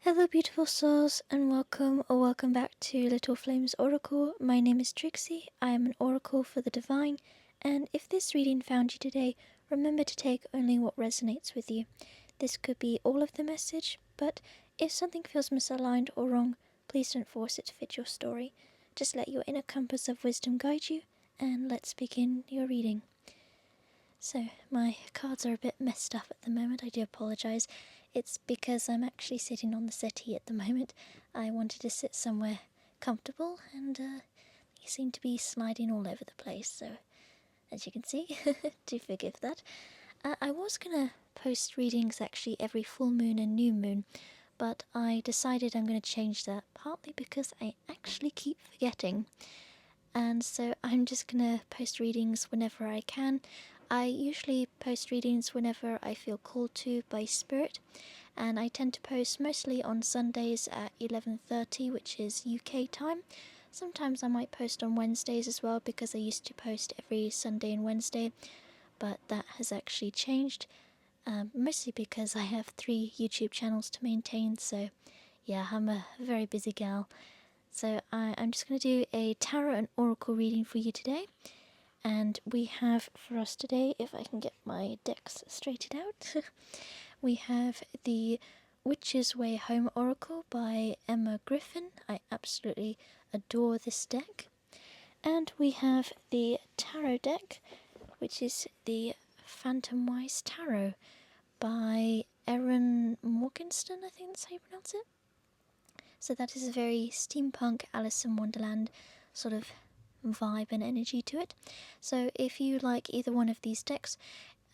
Hello beautiful souls, and welcome back to Little Flames Oracle. My name is Trixie, I am an oracle for the divine, and if this reading found you today, remember to take only what resonates with you. This could be all of the message, but if something feels misaligned or wrong, please don't force it to fit your story. Just let your inner compass of wisdom guide you, and let's begin your reading. So, my cards are a bit messed up at the moment, I do apologise. It's because I'm actually sitting on the settee at the moment. I wanted to sit somewhere comfortable, and they seem to be sliding all over the place, so as you can see, do forgive that. I was going to post readings actually every full moon and new moon, but I decided I'm going to change that, partly because I actually keep forgetting. And so I'm just going to post readings whenever I can. I usually post readings whenever I feel called to by spirit, and I tend to post mostly on Sundays at 11:30, which is UK time. Sometimes I might post on Wednesdays as well, because I used to post every Sunday and Wednesday, but that has actually changed, mostly because I have 3 YouTube channels to maintain, so yeah, I'm a very busy gal. So I'm just going to do a tarot and oracle reading for you today. And we have for us today, if I can get my decks straightened out, we have the Witch's Way Home Oracle by Emma Griffin. I absolutely adore this deck. And we have the tarot deck, which is the Phantomwise Tarot by Erin Morgenstern, I think that's how you pronounce it. So that is a very steampunk Alice in Wonderland sort of vibe and energy to it. So if you like either one of these decks,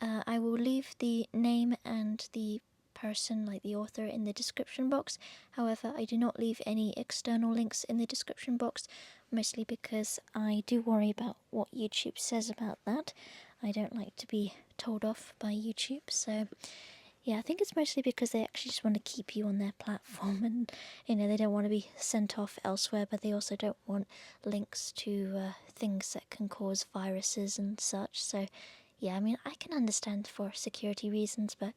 I will leave the name and the person, like the author, in the description box. However, I do not leave any external links in the description box, mostly because I do worry about what YouTube says about that. I don't like to be told off by YouTube, so yeah, I think it's mostly because they actually just want to keep you on their platform, and they don't want to be sent off elsewhere, but they also don't want links to things that can cause viruses and such. So yeah, I mean, I can understand for security reasons, but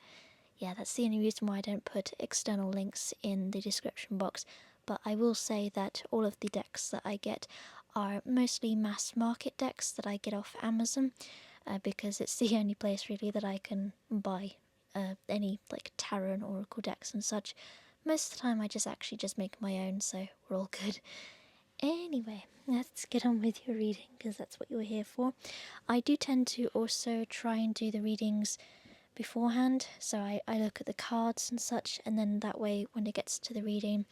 yeah, that's the only reason why I don't put external links in the description box. But I will say that all of the decks that I get are mostly mass market decks that I get off Amazon, because it's the only place really that I can buy any like tarot and oracle decks and such. Most of the time I just make my own, so we're all good. Anyway, let's get on with your reading, because that's what you're here for. I do tend to also try and do the readings beforehand, so I look at the cards and such, and then that way when it gets to the reading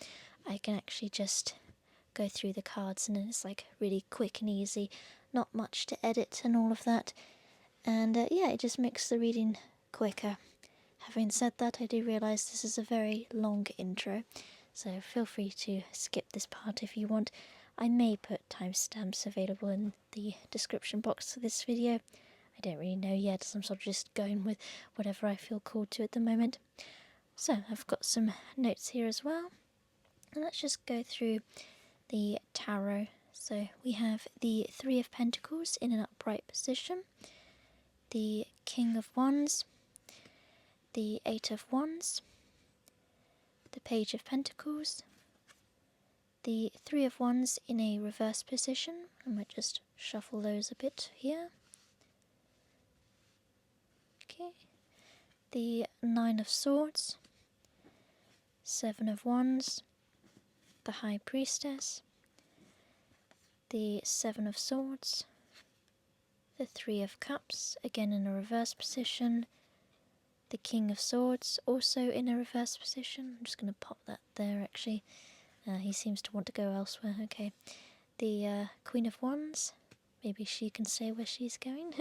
I can actually just go through the cards, and then it's like really quick and easy, not much to edit and all of that, and yeah, it just makes the reading quicker. Having said that, I do realise this is a very long intro, so feel free to skip this part if you want. I may put timestamps available in the description box for this video. I don't really know yet, so I'm sort of just going with whatever I feel called to at the moment. So I've got some notes here as well, and let's just go through the tarot. So we have the 3 of Pentacles in an upright position, the King of Wands, the 8 of Wands, the Page of Pentacles, the 3 of Wands in a reverse position. I might just shuffle those a bit here. Okay. The 9 of Swords, 7 of Wands, the High Priestess, the 7 of Swords, the 3 of Cups, again in a reverse position, the King of Swords, also in a reverse position. I'm just going to pop that there actually. He seems to want to go elsewhere. Okay. The Queen of Wands, maybe she can stay where she's going.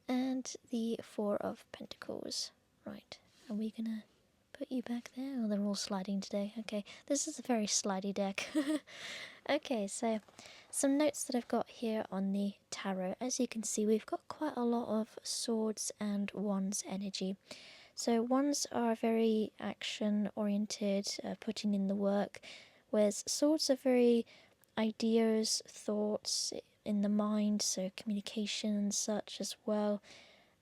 And the 4 of Pentacles. Right, are we going to put you back there? Oh, they're all sliding today. Okay, this is a very slidey deck. Okay, so some notes that I've got here on the tarot. As you can see, we've got quite a lot of swords and wands energy. So wands are very action oriented, putting in the work, whereas swords are very ideas, thoughts in the mind, so communication and such as well.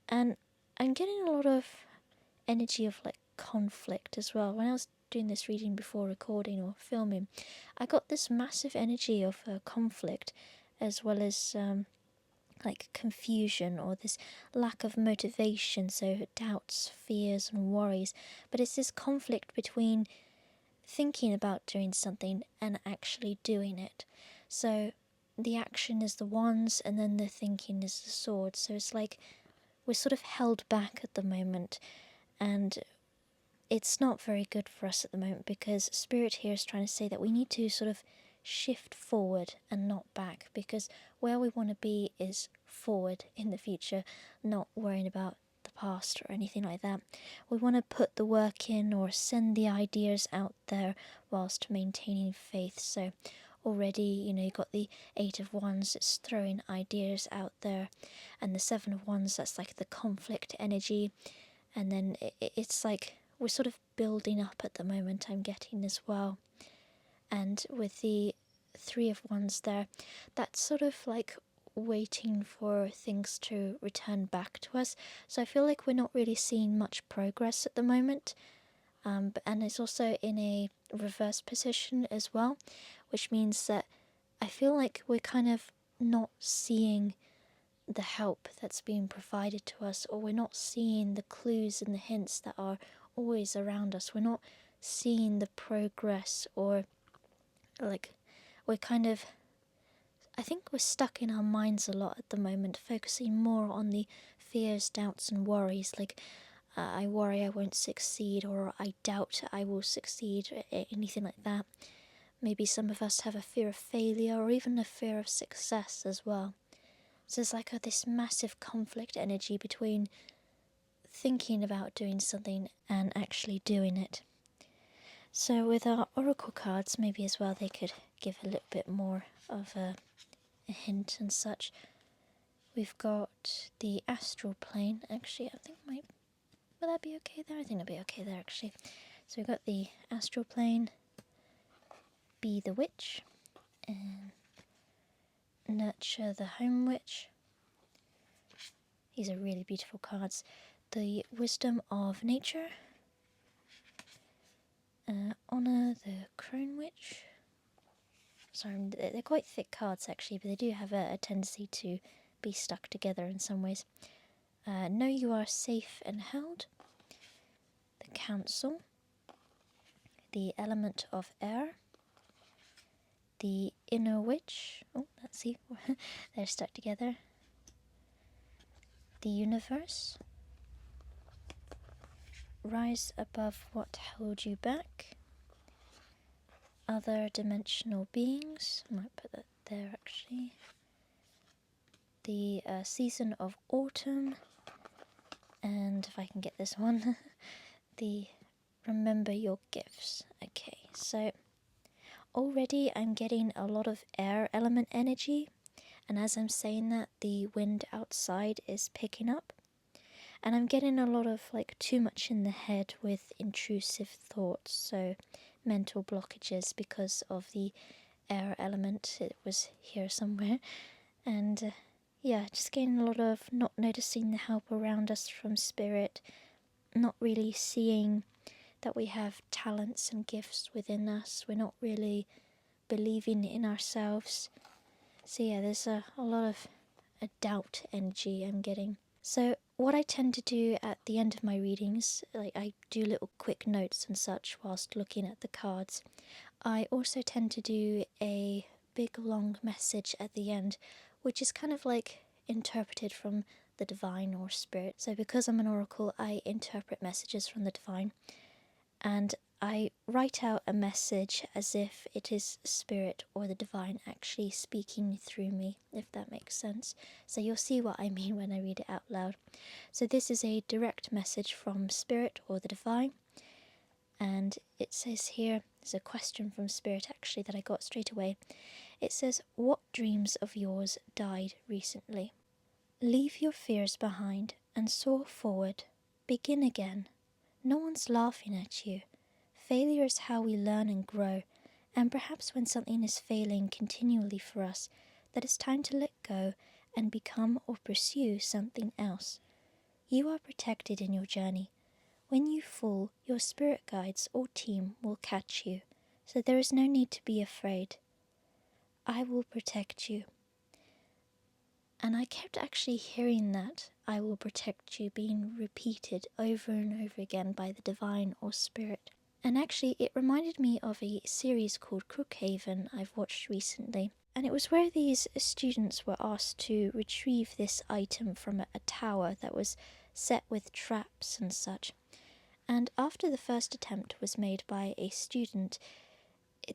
And I'm getting a lot of energy of like conflict as well. When I was doing this reading before recording or filming, I got this massive energy of conflict, as well as like confusion or this lack of motivation, so doubts, fears and worries. But it's this conflict between thinking about doing something and actually doing it. So the action is the wands and then the thinking is the swords. So it's like we're sort of held back at the moment, and it's not very good for us at the moment, because Spirit here is trying to say that we need to sort of shift forward and not back, because where we want to be is forward in the future, not worrying about the past or anything like that. We want to put the work in or send the ideas out there whilst maintaining faith. So already, you've got the Eight of Wands, it's throwing ideas out there, and the Seven of Wands, that's like the conflict energy. And then it's like we're sort of building up at the moment, I'm getting as well. And with the Three of Wands there, that's sort of like waiting for things to return back to us. So I feel like we're not really seeing much progress at the moment. And it's also in a reverse position as well, which means that I feel like we're kind of not seeing the help that's being provided to us, or we're not seeing the clues and the hints that are always around us. We're not seeing the progress, or like we're kind of, I think we're stuck in our minds a lot at the moment, focusing more on the fears, doubts and worries, like I worry I won't succeed, or I doubt I will succeed, or anything like that. Maybe some of us have a fear of failure, or even a fear of success as well. So there's like this massive conflict energy between thinking about doing something and actually doing it. So with our oracle cards, maybe as well they could give a little bit more of a hint and such. We've got the astral plane. Actually, I think will that be okay there? I think it'll be okay there actually. So we've got the astral plane, be the witch, and nurture the home witch. These are really beautiful cards. The wisdom of nature, honor the crone witch. Sorry, they're quite thick cards actually, but they do have a tendency to be stuck together in some ways. Know you are safe and held. The council, the element of air, the inner witch. Oh, let's see, they're stuck together. The universe, rise above what held you back. Other dimensional beings, I might put that there actually. The season of autumn, and if I can get this one, the remember your gifts. Okay, so already I'm getting a lot of air element energy, and as I'm saying that, the wind outside is picking up, and I'm getting a lot of like too much in the head with intrusive thoughts, so mental blockages because of the air element. It was here somewhere, and yeah, just getting a lot of not noticing the help around us from spirit, not really seeing that we have talents and gifts within us. We're not really believing in ourselves. So yeah, there's a lot of a doubt energy I'm getting. So what I tend to do at the end of my readings, like I do little quick notes and such whilst looking at the cards. I also tend to do a big long message at the end, which is kind of like interpreted from the divine or spirit. So because I'm an oracle, I interpret messages from the divine, and I write out a message as if it is spirit or the divine actually speaking through me, if that makes sense. So you'll see what I mean when I read it out loud. So this is a direct message from spirit or the divine, and it says here, there's a question from spirit actually that I got straight away. It says, what dreams of yours died recently? Leave your fears behind and soar forward. Begin again. No one's laughing at you. Failure is how we learn and grow, and perhaps when something is failing continually for us, that it's time to let go and become or pursue something else. You are protected in your journey. When you fall, your spirit guides or team will catch you, so there is no need to be afraid. I will protect you. And I kept actually hearing that I will protect you being repeated over and over again by the divine or spirit. And actually it reminded me of a series called Crookhaven I've watched recently. And it was where these students were asked to retrieve this item from a tower that was set with traps and such. And after the first attempt was made by a student,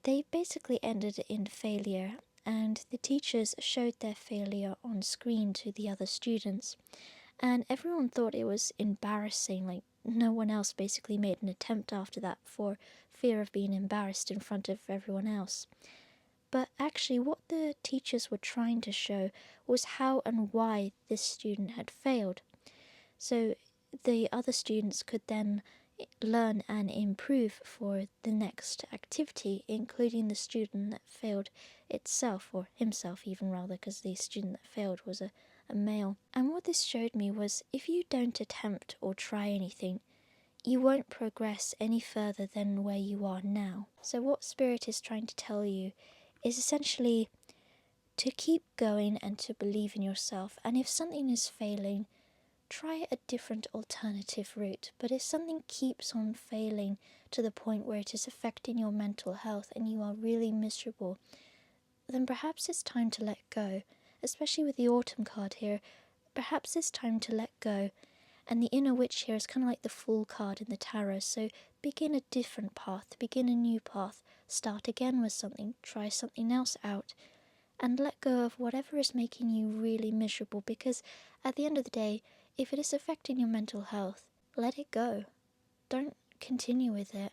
they basically ended in failure, and the teachers showed their failure on screen to the other students. And everyone thought it was embarrassing, like no one else basically made an attempt after that for fear of being embarrassed in front of everyone else. But actually what the teachers were trying to show was how and why this student had failed. So the other students could then learn and improve for the next activity, including the student that failed itself, or himself even rather, because the student that failed was a male. And what this showed me was if you don't attempt or try anything, you won't progress any further than where you are now. So what Spirit is trying to tell you is essentially to keep going and to believe in yourself. And if something is failing, try a different alternative route. But if something keeps on failing to the point where it is affecting your mental health and you are really miserable, then perhaps it's time to let go. Especially with the autumn card here, perhaps it's time to let go. And the inner witch here is kind of like the Fool card in the tarot. So begin a different path, begin a new path, start again with something, try something else out, and let go of whatever is making you really miserable, because at the end of the day, if it is affecting your mental health, let it go. Don't continue with it,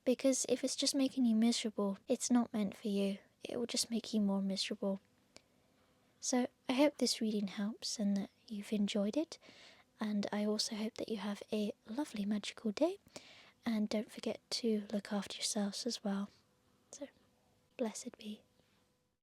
because if it's just making you miserable, it's not meant for you. It will just make you more miserable. So I hope this reading helps and that you've enjoyed it, and I also hope that you have a lovely magical day, and don't forget to look after yourselves as well. So, blessed be.